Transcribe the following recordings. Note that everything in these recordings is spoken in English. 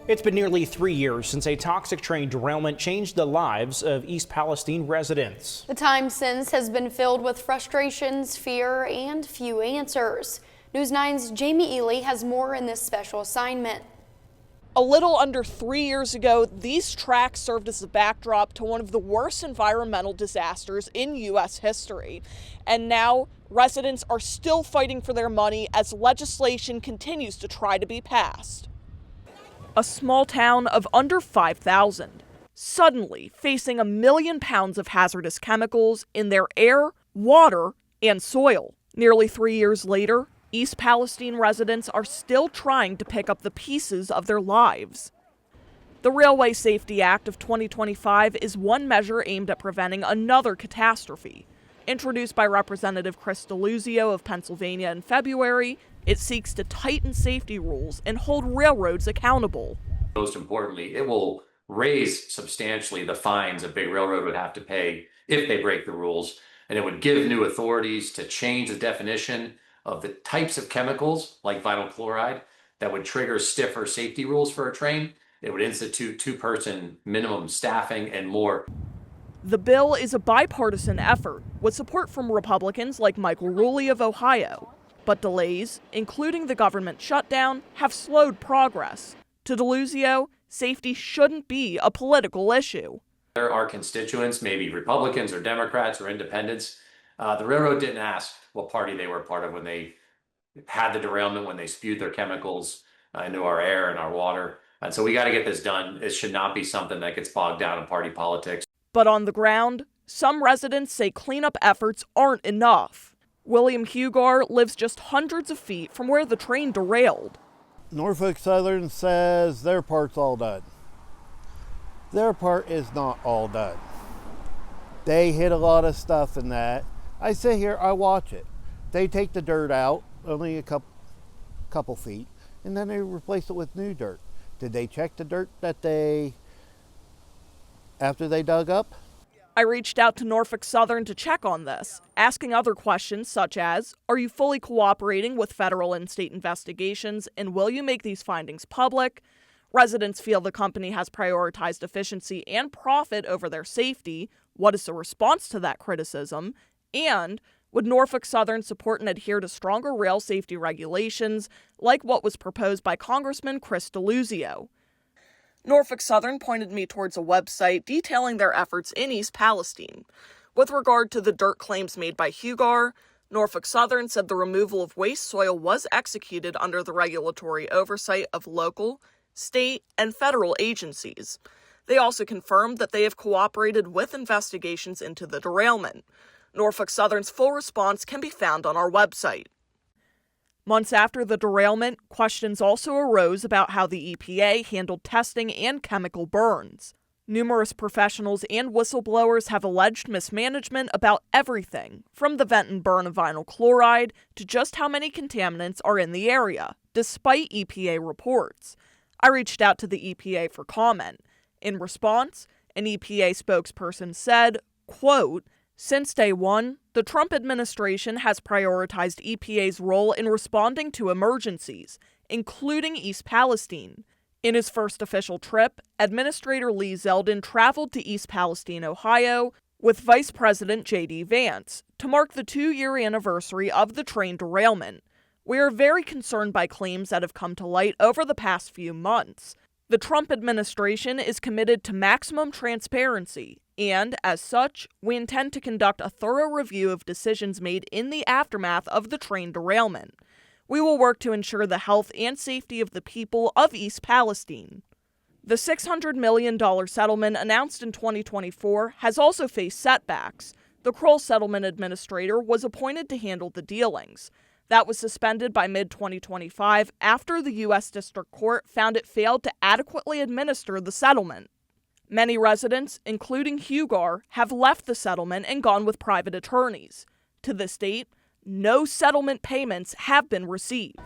It's been nearly 3 years since a toxic train derailment changed the lives of East Palestine residents. The time since has been filled with frustrations, fear, and few answers. News 9's Jamie Ely has more in this special assignment. A little under 3 years ago, these tracks served as a backdrop to one of the worst environmental disasters in U.S. history. And now, residents are still fighting for their money as legislation continues to try to be passed. A small town of under 5,000, suddenly facing 1 million pounds of hazardous chemicals in their air, water, and soil. Nearly 3 years later, East Palestine residents are still trying to pick up the pieces of their lives. The Railway Safety Act of 2025 is one measure aimed at preventing another catastrophe. Introduced by Representative Chris Deluzio of Pennsylvania in February, it seeks to tighten safety rules and hold railroads accountable. Most importantly, it will raise substantially the fines a big railroad would have to pay if they break the rules, and it would give new authorities to change the definition of the types of chemicals like vinyl chloride that would trigger stiffer safety rules for a train. It would institute 2-person minimum staffing and more. The bill is a bipartisan effort with support from Republicans like Michael Rulli of Ohio. But delays, including the government shutdown, have slowed progress. To Deluzio, safety shouldn't be a political issue. There are constituents, maybe Republicans or Democrats or independents. The railroad didn't ask what party they were part of when they had the derailment, when they spewed their chemicals into our air and our water. And so we got to get this done. It should not be something that gets bogged down in party politics. But on the ground, some residents say cleanup efforts aren't enough. William Hugar lives just hundreds of feet from where the train derailed. Norfolk Southern says their part's all done. Their part is not all done. They hit a lot of stuff in that. I sit here, I watch it. They take the dirt out, only a couple feet, and then they replace it with new dirt. Did they check the dirt after they dug up? I reached out to Norfolk Southern to check on this, asking other questions such as, are you fully cooperating with federal and state investigations, and will you make these findings public? Residents feel the company has prioritized efficiency and profit over their safety. What is the response to that criticism? And would Norfolk Southern support and adhere to stronger rail safety regulations like what was proposed by Congressman Chris Deluzio? Norfolk Southern pointed me towards a website detailing their efforts in East Palestine. With regard to the dirt claims made by Hugar, Norfolk Southern said the removal of waste soil was executed under the regulatory oversight of local, state, and federal agencies. They also confirmed that they have cooperated with investigations into the derailment. Norfolk Southern's full response can be found on our website. Months after the derailment, questions also arose about how the EPA handled testing and chemical burns. Numerous professionals and whistleblowers have alleged mismanagement about everything, from the vent and burn of vinyl chloride to just how many contaminants are in the area, despite EPA reports. I reached out to the EPA for comment. In response, an EPA spokesperson said, quote, "Since day one, the Trump administration has prioritized EPA's role in responding to emergencies, including East Palestine. In his first official trip, Administrator Lee Zeldin traveled to East Palestine, Ohio, with Vice President J.D. Vance to mark the 2-year anniversary of the train derailment. We are very concerned by claims that have come to light over the past few months. The Trump administration is committed to maximum transparency, and, as such, we intend to conduct a thorough review of decisions made in the aftermath of the train derailment. We will work to ensure the health and safety of the people of East Palestine." The $600 million settlement announced in 2024 has also faced setbacks. The Kroll settlement administrator was appointed to handle the dealings. That was suspended by mid-2025 after the U.S. District Court found it failed to adequately administer the settlement. Many residents, including Hugar, have left the settlement and gone with private attorneys. To this date, no settlement payments have been received.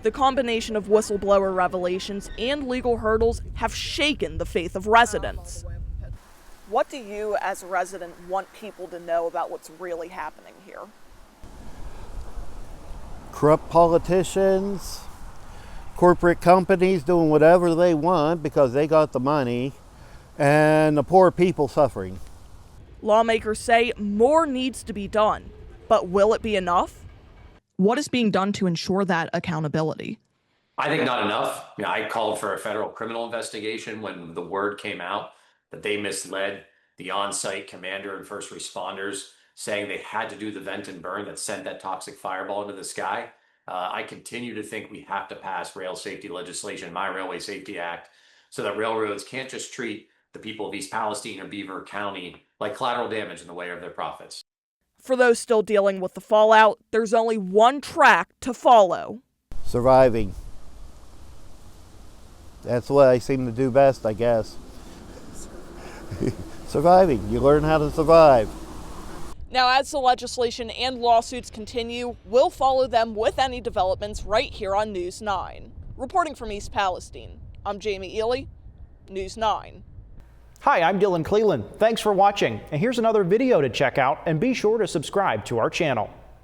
The combination of whistleblower revelations and legal hurdles have shaken the faith of residents. What do you, as a resident, want people to know about what's really happening here? Corrupt politicians, corporate companies doing whatever they want because they got the money, and the poor people suffering. Lawmakers say more needs to be done, but will it be enough? What is being done to ensure that accountability? I think not enough. I called for a federal criminal investigation when the word came out that they misled the on-site commander and first responders, saying they had to do the vent and burn that sent that toxic fireball into the sky. I continue to think we have to pass rail safety legislation, My Railway Safety Act, so that railroads can't just treat the people of East Palestine or Beaver County like collateral damage in the way of their profits. For those still dealing with the fallout, there's only one track to follow. Surviving. That's what I seem to do best, I guess. Surviving. You learn how to survive. Now, as the legislation and lawsuits continue, we'll follow them with any developments right here on News 9. Reporting from East Palestine, I'm Jamie Ely, News 9. Hi, I'm Dylan Cleland. Thanks for watching. And here's another video to check out, and be sure to subscribe to our channel.